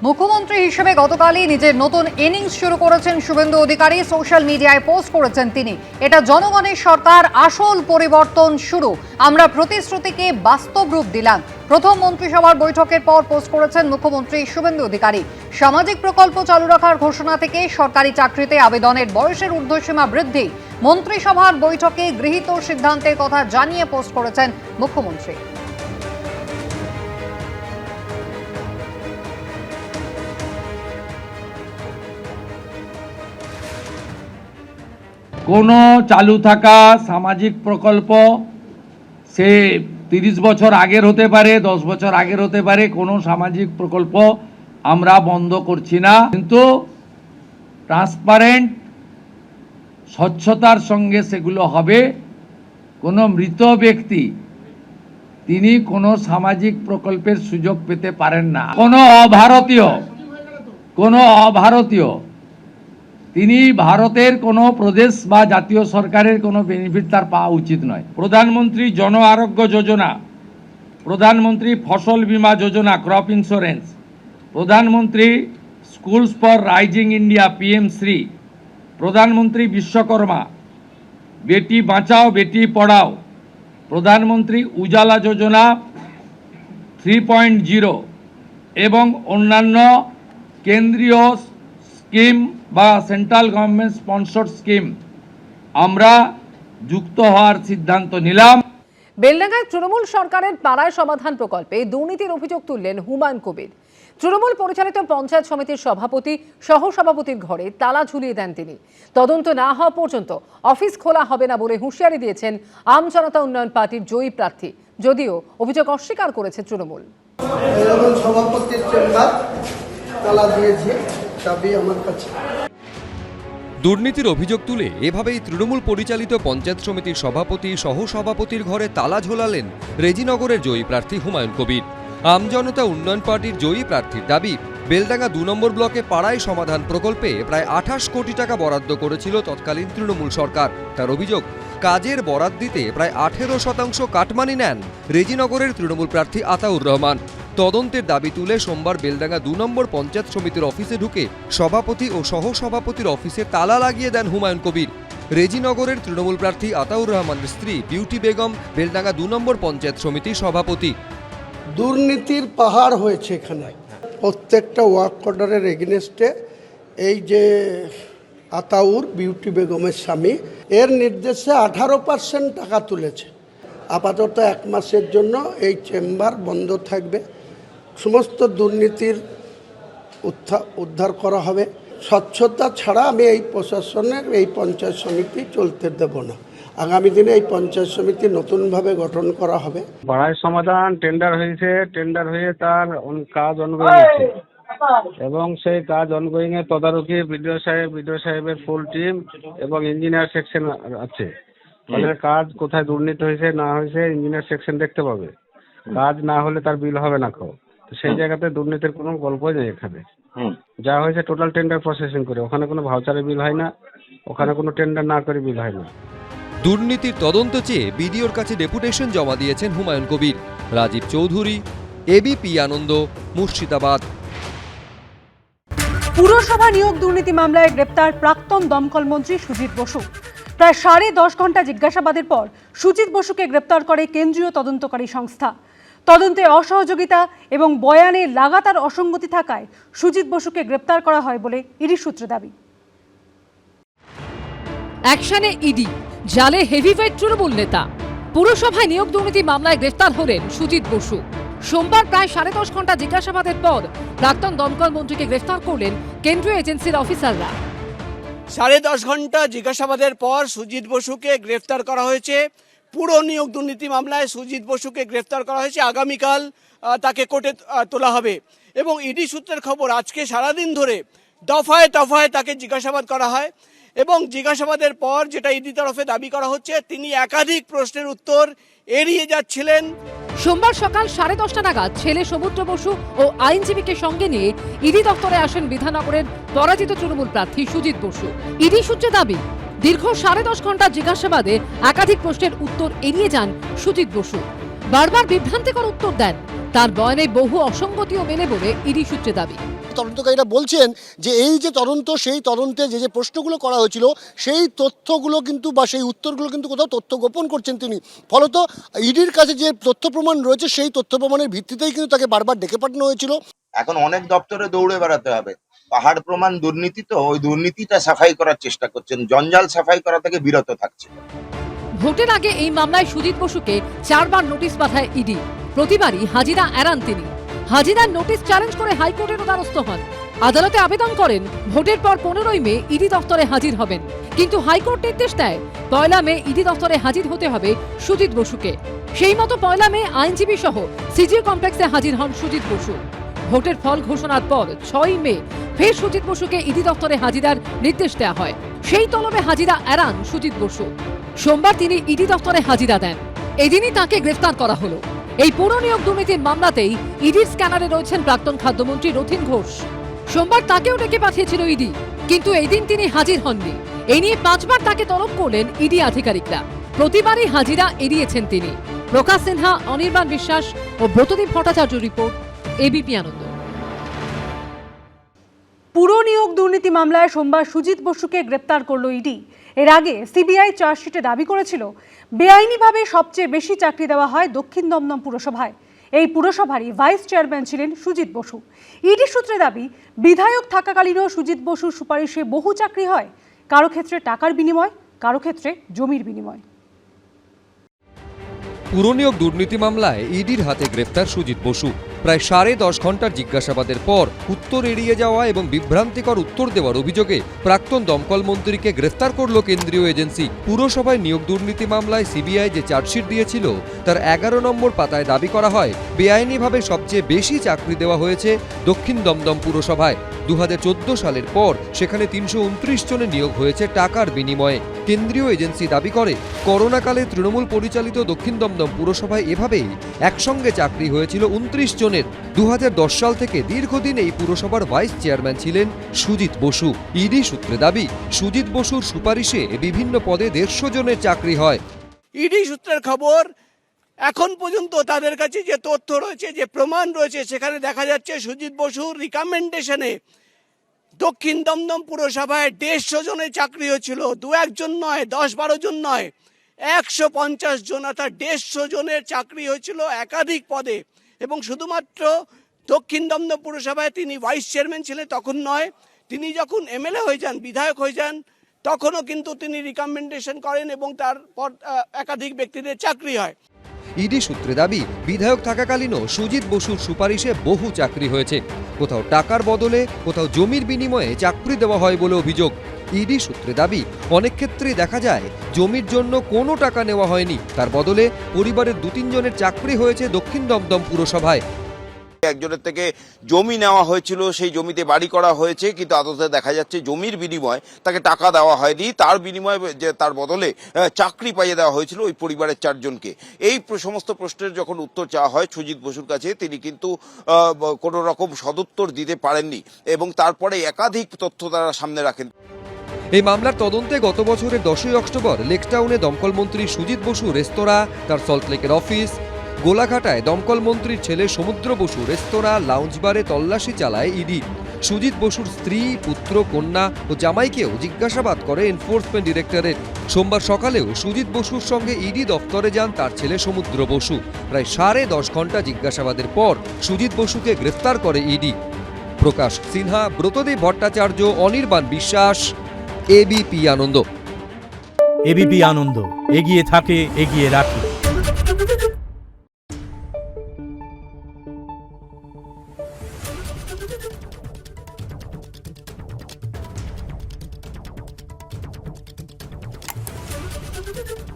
মুখ্যমন্ত্রী হিসেবে গতকালই নিজের নতুন ইনিংস শুরু করেছেন শুভেন্দু অধিকারী। সোশ্যাল মিডিয়ায় পোস্ট করেছেন তিনি, এটা জনগণের সরকার, আসল পরিবর্তন শুরু, আমরা প্রতিশ্রুতিকে বাস্তব রূপ দিলাম। প্রথম মন্ত্রিসভার বৈঠকের পর পোস্ট করেছেন মুখ্যমন্ত্রী শুভেন্দু অধিকারী। সামাজিক প্রকল্প চালু রাখার ঘোষণা থেকে সরকারি চাকরিতে আবেদনের বয়সের ঊর্ধ্বসীমা বৃদ্ধি, মন্ত্রিসভার বৈঠকে গৃহীত সিদ্ধান্তের কথা জানিয়ে পোস্ট করেছেন মুখ্যমন্ত্রী। কোনো চালু থাকা সামাজিক প্রকল্প সে 30 বছর আগের হতে পারে, 10 বছর আগের হতে পারে, কোনো সামাজিক প্রকল্প আমরা বন্ধ করছি না, কিন্তু ট্রান্সপারেন্ট স্বচ্ছতার সঙ্গে সেগুলো হবে। কোনো মৃত ব্যক্তি তিনি কোনো সামাজিক প্রকল্পের সুযোগ পেতে পারেন না। কোনো অভারতীয় তিনি ভারতের কোনো প্রদেশ বা জাতীয় সরকারের কোনো বেনিফিট তার পাওয়া উচিত নয়। প্রধানমন্ত্রী জন আরোগ্য যোজনা, প্রধানমন্ত্রী ফসল বীমা যোজনা, ক্রপ ইন্স্যুরেন্স, প্রধানমন্ত্রী স্কুলস ফর রাইজিং ইন্ডিয়া PM-শ্রী, প্রধানমন্ত্রী বিশ্বকর্মা, বেটি বাঁচাও বেটি পড়াও, প্রধানমন্ত্রী উজালা যোজনা 3.0 এবং অন্যান্য কেন্দ্রীয় স্কিম বা সেন্ট্রাল গভর্নমেন্ট স্পন্সর্ড স্কিম আমরা যুক্ত হওয়ার সিদ্ধান্ত নিলাম। বেলডাঙ্গায় তৃণমূল সরকারের পাড়ায় সমাধান প্রকল্পে দুর্নীতির অভিযোগ তুললেন হুমায়ুন কবির। তৃণমূল পরিচালিত পঞ্চায়েত সমিতির সভাপতি সহসভাপতির ঘরে তালা ঝুলিয়ে দেন তিনি। তদন্ত না হওয়া পর্যন্ত অফিস খোলা হবে না বলে হুঁশিয়ারি দিয়েছেন আম জনতা উন্নয়ন পার্টির জয়ী প্রার্থী, যদিও অভিযোগ অস্বীকার করেছে তৃণমূল। সভাপতির চেম্বার তালা দিয়েছে, চাবি আমার কাছে। দুর্নীতির অভিযোগ তুলে এভাবেই তৃণমূল পরিচালিত পঞ্চায়েত সমিতির সভাপতি সহসভাপতির ঘরে তালা ঝোলালেন রেজিনগরের জয়ী প্রার্থী হুমায়ুন কবির। আমজনতা উন্নয়ন পার্টির জয়ী প্রার্থীর দাবি, বেলডাঙ্গা 2 নম্বর ব্লকে পাড়ায় সমাধান প্রকল্পে প্রায় 28 কোটি টাকা বরাদ্দ করেছিল তৎকালীন তৃণমূল সরকার। তার অভিযোগ, কাজের বরাদ দিতে প্রায় 18% কাটমানি নেন রেজিনগরের তৃণমূল প্রার্থী আতাউর রহমান। তদন্তের দাবি তুলে সোমবার বেলডাঙ্গা 2 নম্বর পঞ্চায়েত সমিতির অফিসে ঢুকে সভাপতি ও সহসভাপতির অফিসে তালা লাগিয়ে দেন হুমায়ুন কবির। রেজিনগরের তৃণমূল প্রার্থী আতাউর রহমানের স্ত্রী বিউটি বেগম বেলডাঙ্গা 2 নম্বর পঞ্চায়েত সমিতির সভাপতি। দুর্নীতির পাহাড় হয়েছে এখানে, প্রত্যেকটা ওয়ার্ক অর্ডারের এগেনস্টে। এই যে আতাউর বিউটি বেগমের স্বামী, এর নির্দেশে 18% টাকা তুলেছে। আপাতত 1 মাসের জন্য এই চেম্বার বন্ধ থাকবে। সমস্ত দুর্নীতির উদ্ধার করা হবে। স্বচ্ছতা ছাড়া আমি এই প্রশাসনের এই পঞ্চায়েত সমিতি চলতে দেব না। আগামী দিনে এই পঞ্চায়েত সমিতি নতুনভাবে গঠন করা হবে। পাড়ায় সমাধান টেন্ডার হয়েছে, টেন্ডার হয়ে তার কাজ অনগোয়িং আছে এবং সেই কাজ অনগোয়িং এর তদারকি বিডিও সাহেবের ফুল টিম এবং ইঞ্জিনিয়ার সেকশন আছে। তাহলে কাজ কোথায় দুর্নীতি হয়েছে না হয়েছে ইঞ্জিনিয়ার সেকশন দেখতে পাবে। কাজ না হলে তার বিল হবে না। সেই জায়গাতে দুর্নীতির কোনো গল্পই নেই এখানে। যা হয়েছে টোটাল টেন্ডার প্রসেসিং করে, ওখানে কোনো ভাউচারে বিল হয় না, ওখানে কোনো টেন্ডার না করে বিল হয় না। দুর্নীতির তদন্ত চেয়ে বিডিওর কাছে ডেপুটেশন জমা দিয়েছেন হুমায়ুন কবির। রাজীব চৌধুরী, এবিপি আনন্দ, মুর্শিদাবাদ। পুরসভা নিয়োগ দুর্নীতি মামলায় গ্রেপ্তার প্রাক্তন দমকল মন্ত্রী সুজিত বসু। প্রায় 10.5 ঘন্টা জিজ্ঞাসাবাদের পর সুজিত বসুকে গ্রেপ্তার করে কেন্দ্রীয় তদন্তকারী সংস্থা। তদন্তে অসহযোগিতা এবং বয়ানে লাগাতার অসঙ্গতি থাকায় সুজিত বসুকে গ্রেপ্তার করা হয় বলে ইডি সূত্রে দাবি। অ্যাকশনে ইডি, জালে হেভিওয়েট তৃণমূল নেতা। পুরসভায় নিয়োগ দুর্নীতি মামলায় গ্রেফতার হলেন সুজিত বসু। সোমবার প্রায় 10.5 ঘন্টা জিজ্ঞাসাবাদের পর প্রাক্তন দমকল মন্ত্রীকে গ্রেফতার করলেন কেন্দ্রীয় এজেন্সির অফিসাররা। 10.5 ঘন্টা জিজ্ঞাসাবাদের পর সুজিত বসুকে গ্রেফতার করা হয়েছে। পুরো নিয়োগ দুর্নীতি মামলায় সুজিত বসুকে গ্রেফতার করা হয়েছে। আগামীকাল তাকে কোর্টে তোলা হবে এবং ইডি সূত্রের খবর, আজকে সারাদিন ধরে দফায় দফায় তাকে জিজ্ঞাসাবাদ করা হয় এবং জিজ্ঞাসাবাদের পর যেটা ইডি তরফে দাবি করা হচ্ছে, তিনি একাধিক প্রশ্নের উত্তর এড়িয়ে যাচ্ছিলেন। সোমবার সকাল 10:30 নাগাদ ছেলে সমুদ্র বসু ও আইনজীবীকে সঙ্গে নিয়ে ইডি দপ্তরে আসেন বিধাননগরের পরাজিত তৃণমূল প্রার্থী সুজিত বসু। ইডি সূত্রে দাবি, দীর্ঘ 10.5 ঘন্টা জিজ্ঞাসাবাদে একাধিক প্রশ্নের উত্তর এড়িয়ে যান সুজিত বসু। বারবার বিভ্রান্তিকর উত্তর দেন। তার বয়ানে বহু অসঙ্গতিও মেলে বলে ইডি সূত্রে দাবি। তদন্তকারীরা বলছেন যে এই যে তদন্ত, সেই তদন্তে যে প্রশ্নগুলো করা হয়েছিল সেই তথ্যগুলো কিন্তু বা সেই উত্তরগুলো কিন্তু কোথাও তথ্য গোপন করছেন তিনি। ফলত ইডির কাছে যে তথ্য প্রমাণ রয়েছে সেই তথ্য প্রমাণের ভিত্তিতেই কিন্তু তাকে বারবার ডেকে পাঠানো হয়েছিল। এখন অনেক দপ্তরে দৌড়ে বেড়াতে হবে। পাহাড় প্রমাণ দুর্নীতি, তো ওই দুর্নীতিটা সাফাই করার চেষ্টা করছেন, জঞ্জাল সাফাই করা থেকে বিরত থাকছে। ভোটের আগে এই মামলায় সুজিত বসুকে 4 বার নোটিশ পাঠায় ইডি। প্রতিবারই হাজিরা এড়ান তিনি। হাজিরার নোটিশ চ্যালেঞ্জ করে হাইকোর্টেরও দ্বারস্থ হন। আদালতে আবেদন করেন ভোটের পর 15ই মে ইডি দফতরে হাজির হবেন, কিন্তু হাইকোর্ট নির্দেশ দেয় 1 মে ইডি দফতরে হাজির হতে হবে সুজিত বসুকে। সেই মতো 1 মে আইনজীবী সহ সিজি কমপ্লেক্সে হাজির হন সুজিত বসু। ভোটের ফল ঘোষণার পর 6 মে ফের সুজিত বসুকে ইডি দফতরে হাজিরার নির্দেশ দেওয়া হয়। সেই তলবে হাজিরা এড়ান সুজিত বসু। সোমবার তিনি ইডি দফতরে হাজিরা দেন। এদিনই তাকে গ্রেফতার করা হলো। এই পুরো নিয়োগ দুর্নীতির মামলাতেই ইডির স্ক্যানারে রয়েছেন প্রাক্তন খাদ্যমন্ত্রী রথীন ঘোষ। সোমবার তাকেও ডেকে পাঠিয়েছিল ইডি, কিন্তু এই দিন তিনি হাজির হননি। এই নিয়ে 5 বার তাকে তলব করলেন ইডি আধিকারিকরা। প্রতিবারই হাজিরা এড়িয়েছেন তিনি। প্রকাশ সিনহা, অনির্বাণ বিশ্বাস ও ব্রতদীপ ভট্টাচার্য রিপোর্ট, এবিপি আনন্দ। পুর নিয়োগ দুর্নীতি মামলায় সোমবার সুজিত বসুকে গ্রেপ্তার করল ইডি। এর আগে সিবিআই চার্জশিটে দাবি করেছিল বেআইনিভাবে সবচেয়ে বেশি চাকরি দেওয়া হয় দক্ষিণ দমদম পুরসভায়। এই পুরসভারই ভাইস চেয়ারম্যান ছিলেন সুজিত বসু। ইডি সূত্রে দাবি, বিধায়ক থাকাকালীনও সুজিত বসুর সুপারিশে বহু চাকরি হয়, কারো ক্ষেত্রে টাকার বিনিময়, কারো ক্ষেত্রে জমির বিনিময়। পুরনিয়োগ দুর্নীতি মামলায় ইডির হাতে গ্রেফতার সুজিত বসু। প্রায় 10.5 ঘন্টার জিজ্ঞাসাবাদের পর উত্তর এড়িয়ে যাওয়া এবং বিভ্রান্তিকর উত্তর দেওয়ার অভিযোগে প্রাক্তন দমকল মন্ত্রীকে গ্রেফতার করল কেন্দ্রীয় এজেন্সি। পুরসভায় নিয়োগ দুর্নীতি মামলায় সিবিআই যে চার্জশিট দিয়েছিল তার 11 নম্বর পাতায় দাবি করা হয় বেআইনিভাবে সবচেয়ে বেশি চাকরি দেওয়া হয়েছে দক্ষিণ দমদম পুরসভায়। 2014 সালের পর সেখানে 329 জনের নিয়োগ হয়েছে টাকার বিনিময়ে। কেন্দ্রীয় এজেন্সি দাবি করে করোনাকালে তৃণমূল পরিচালিত দক্ষিণ দমদম পুরসভায় এভাবেই একসঙ্গে চাকরি হয়েছিল 29 জনের। 2010 সাল থেকে দীর্ঘদিন এই পুরসভার ভাইস চেয়ারম্যান ছিলেন সুজিত বসু। ইডি সূত্রে দাবি, সুজিত বসুর সুপারিশে বিভিন্ন পদে 150 জনের চাকরি হয়। ইডি সূত্রের খবর, এখন পর্যন্ত তাদের কাছে যে তথ্য রয়েছে, যে প্রমাণ রয়েছে, সেখানে দেখা যাচ্ছে সুজিত বসুর রিকমেন্ডেশনে দক্ষিণ দমদম পুরসভায় 150 জনের চাকরি হয়েছিল। 2-1 জন নয়, 10-12 জন নয়, 150 জন, অর্থাৎ 150 জনের চাকরি হয়েছিল একাধিক পদে। এবং শুধুমাত্র দক্ষিণ দমদম পুরসভায় তিনি ভাইস চেয়ারম্যান ছিলেন তখন নয়, তিনি যখন এমএলএ হয়ে যান, বিধায়ক হয়ে যান, তখনও কিন্তু তিনি রিকমেন্ডেশন করেন এবং তারপর একাধিক ব্যক্তিদের চাকরি হয়। ইডি সূত্রে দাবি, বিধায়ক থাকাকালীনও সুজিত বসুর সুপারিশে বহু চাকরি হয়েছে। কোথাও টাকার বদলে, কোথাও জমির বিনিময়ে চাকরি দেওয়া হয় বলে অভিযোগ। ইডি সূত্রে দাবি, অনেক ক্ষেত্রেই দেখা যায় জমির জন্য কোনো টাকা নেওয়া হয়নি, তার বদলে পরিবারের 2-3 জনের চাকরি হয়েছে দক্ষিণ দমদম পুরসভায়। একজনের থেকে জমি নেওয়া হয়েছিল, সেই জমিতে বাড়ি করা হয়েছে, কিন্তু আদতে দেখা যাচ্ছে জমির বিনিময়ে তাকে টাকা দেওয়া হয়নি, তার বিনিময়ে যে তার বদলে চাকরি পাইয়ে দেওয়া হয়েছিল ওই পরিবারের 4 জনকে। এই সমস্ত প্রশ্নের যখন উত্তর চাওয়া হয় সুজিত বসুর কাছে, তিনি কিন্তু কোনো রকম সদুত্তর দিতে পারেননি এবং তারপরে একাধিক তথ্য তারা সামনে রাখেন। এই মামলার তদন্তে গত বছরের 10ই অক্টোবর লেকটাউনে দমকল মন্ত্রী সুজিত বসু রেস্তোরাঁ, তার সল্টলেকের অফিস, গোলাঘাটায় দমকল মন্ত্রীর ছেলে সমুদ্র বসু রেস্তোরাঁ, লাউঞ্জ বারে তল্লাশি চালায় ইডি। সুজিত বসুর স্ত্রী, পুত্র, কন্যা ও জামাইকেও জিজ্ঞাসাবাদ করে এনফোর্সমেন্ট ডিরেক্টরেট। সোমবার সকালেও সুজিত বসুর সঙ্গে ইডি দফতরে যান তার ছেলে সমুদ্র বসু। প্রায় 10.5 ঘন্টা জিজ্ঞাসাবাদের পর সুজিত বসুকে গ্রেফতার করে ইডি। প্রকাশ সিনহা, ব্রতদীপ ভট্টাচার্য, অনির্বাণ বিশ্বাস, এবিপি আনন্দ। এবিপি আনন্দ, এগিয়ে থাকে, এগিয়ে রাখে। Thank you.